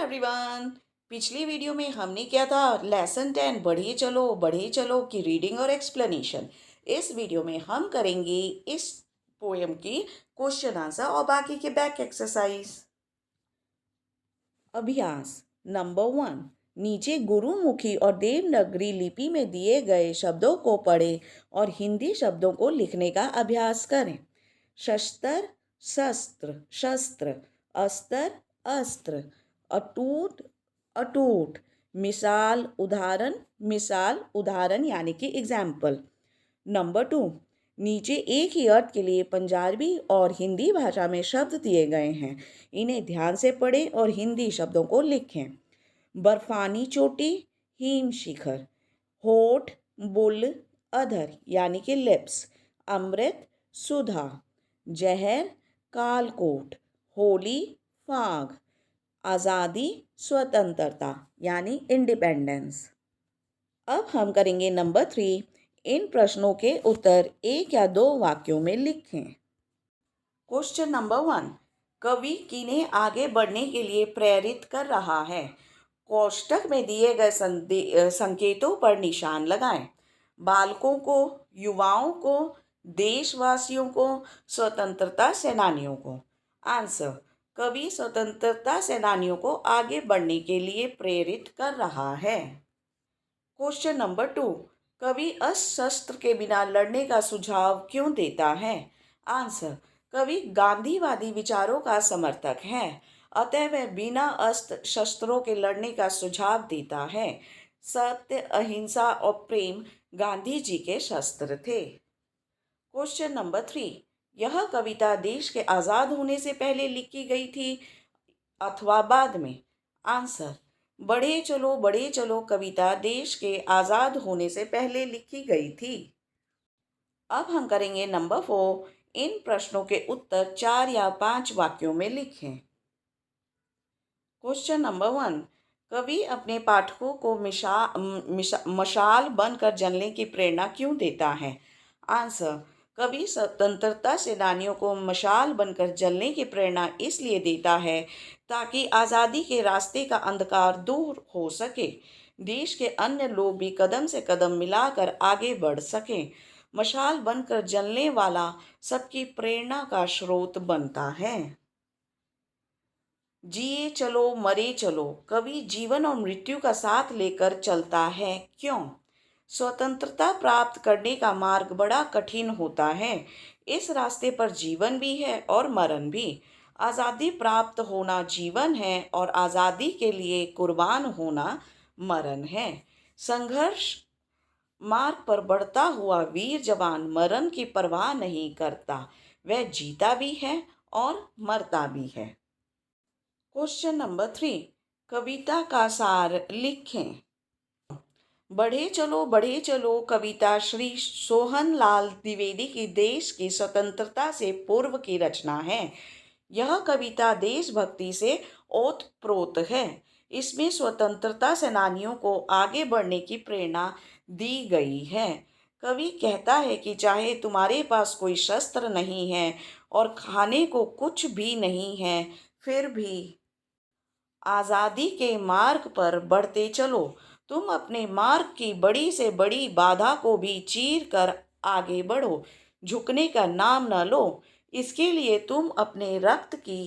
Everyone. पिछली video में हमने किया था लेसन 10 बढ़े चलो की रीडिंग और एक्सप्लेनेशन। इस वीडियो में हम करेंगे इस पोएम की क्वेश्चन आंसर और बाकी के बैक एक्सरसाइज। अभ्यास नंबर 1। नीचे गुरुमुखी और देवनागरी लिपि में दिए गए शब्दों को पढ़ें और हिंदी शब्दों को लिखने का अभ्यास करें। शस्त्र शस्त्र शस्त्र, अस्त्र अस्त्र, अटूट अटूट, मिसाल उदाहरण यानी कि एग्जाम्पल। नंबर 2। नीचे एक ही अर्थ के लिए पंजाबी और हिंदी भाषा में शब्द दिए गए हैं। इन्हें ध्यान से पढ़ें और हिंदी शब्दों को लिखें। बर्फानी चोटी, हिम शिखर। होठ, बुल, अधर यानी कि लिप्स। अमृत, सुधा। जहर, कालकोट। होली, फाग। आज़ादी, स्वतंत्रता यानी इंडिपेंडेंस। अब हम करेंगे नंबर 3। इन प्रश्नों के उत्तर एक या दो वाक्यों में लिखें। Question number 1। कवि किन्हें आगे बढ़ने के लिए प्रेरित कर रहा है? कोष्टक में दिए गए संकेतों पर निशान लगाएं। बालकों को, युवाओं को, देशवासियों को, स्वतंत्रता सेनानियों को। आंसर। कवि स्वतंत्रता सेनानियों को आगे बढ़ने के लिए प्रेरित कर रहा है। Question number 2। कवि अस्त्र के बिना लड़ने का सुझाव क्यों देता है? आंसर। कवि गांधीवादी विचारों का समर्थक है, अतः वह बिना अस्त्र शस्त्रों के लड़ने का सुझाव देता है। सत्य, अहिंसा और प्रेम गांधी जी के शस्त्र थे। Question number 3। यह कविता देश के आज़ाद होने से पहले लिखी गई थी अथवा बाद में? आंसर। बढ़े चलो कविता देश के आज़ाद होने से पहले लिखी गई थी। अब हम करेंगे नंबर 4। इन प्रश्नों के उत्तर 4 या 5 वाक्यों में लिखें। Question number 1। कवि अपने पाठकों को मशाल बनकर जलने की प्रेरणा क्यों देता है? आंसर। कवि स्वतंत्रता सेनानियों को मशाल बनकर जलने की प्रेरणा इसलिए देता है ताकि आज़ादी के रास्ते का अंधकार दूर हो सके, देश के अन्य लोग भी कदम से कदम मिलाकर आगे बढ़ सकें। मशाल बनकर जलने वाला सबकी प्रेरणा का स्रोत बनता है। जिए चलो मरे चलो, कवि जीवन और मृत्यु का साथ लेकर चलता है, क्यों? स्वतंत्रता प्राप्त करने का मार्ग बड़ा कठिन होता है। इस रास्ते पर जीवन भी है और मरण भी। आज़ादी प्राप्त होना जीवन है और आज़ादी के लिए कुर्बान होना मरण है। संघर्ष मार्ग पर बढ़ता हुआ वीर जवान मरण की परवाह नहीं करता, वह जीता भी है और मरता भी है। Question number 3। कविता का सार लिखें। बढ़े चलो कविता श्री सोहनलाल द्विवेदी की देश की स्वतंत्रता से पूर्व की रचना है। यह कविता देशभक्ति से ओतप्रोत है। इसमें स्वतंत्रता सेनानियों को आगे बढ़ने की प्रेरणा दी गई है। कवि कहता है कि चाहे तुम्हारे पास कोई शस्त्र नहीं है और खाने को कुछ भी नहीं है, फिर भी आज़ादी के मार्ग पर बढ़ते चलो। तुम अपने मार्ग की बड़ी से बड़ी बाधा को भी चीर कर आगे बढ़ो। झुकने का नाम न लो। इसके लिए तुम अपने रक्त की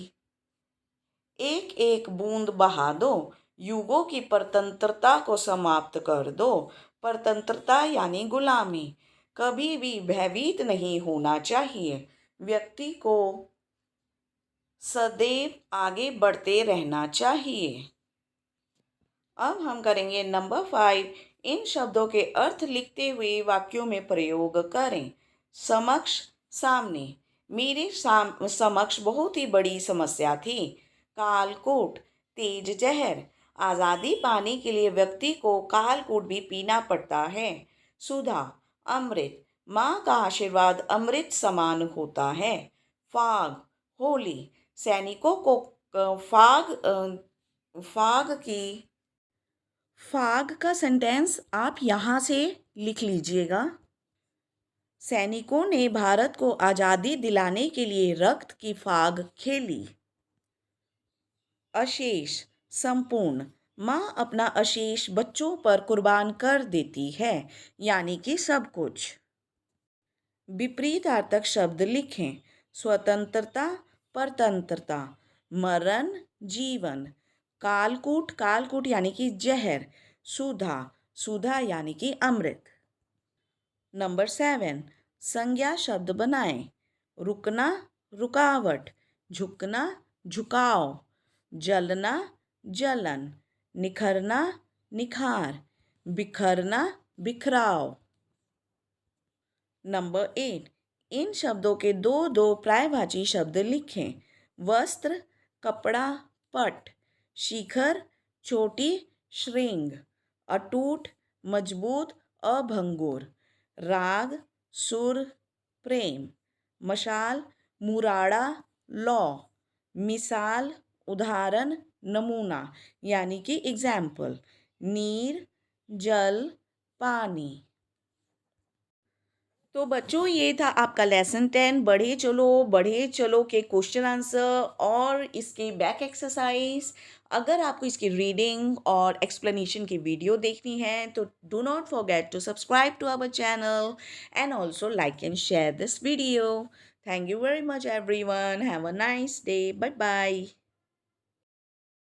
एक एक बूंद बहा दो। युगों की परतंत्रता को समाप्त कर दो। परतंत्रता यानी गुलामी। कभी भी भयभीत नहीं होना चाहिए। व्यक्ति को सदैव आगे बढ़ते रहना चाहिए। अब हम करेंगे नंबर 5। इन शब्दों के अर्थ लिखते हुए वाक्यों में प्रयोग करें। समक्ष, सामने। मेरे समक्ष बहुत ही बड़ी समस्या थी। कालकूट, तेज जहर। आज़ादी पाने के लिए व्यक्ति को कालकूट भी पीना पड़ता है। सुधा, अमृत। माँ का आशीर्वाद अमृत समान होता है। फाग, होली। सैनिकों को फाग का सेंटेंस आप यहाँ से लिख लीजिएगा। सैनिकों ने भारत को आज़ादी दिलाने के लिए रक्त की फाग खेली। अशेष, संपूर्ण, माँ अपना आशीष बच्चों पर कुर्बान कर देती है, यानी कि सब कुछ। विपरीतार्थक शब्द लिखें। स्वतंत्रता, परतंत्रता। मरण, जीवन। कालकूट, कालकूट यानी कि जहर। सुधा, सुधा यानी कि अमृत। नंबर 7, संज्ञा शब्द बनाएं। रुकना, रुकावट। झुकना, झुकाव। जलना, जलन। निखरना, निखार। बिखरना, बिखराव। नंबर 8, इन शब्दों के दो दो पर्यायवाची शब्द लिखें। वस्त्र, कपड़ा, पट। शिखर, चोटी, श्रृंग। अटूट, मजबूत, अभंगुर। राग, सुर, प्रेम। मशाल, मुराड़ा, लौ। मिसाल, उदाहरण, नमूना यानी कि एग्जाम्पल। नीर, जल, पानी। तो बच्चों, ये था आपका लेसन 10 बढ़े चलो के क्वेश्चन आंसर और इसकी बैक एक्सरसाइज। अगर आपको इसकी रीडिंग और एक्सप्लेनेशन की वीडियो देखनी है तो do not forget to subscribe to our channel and also like and share this video. Thank you very much everyone. Have a nice day. Bye bye.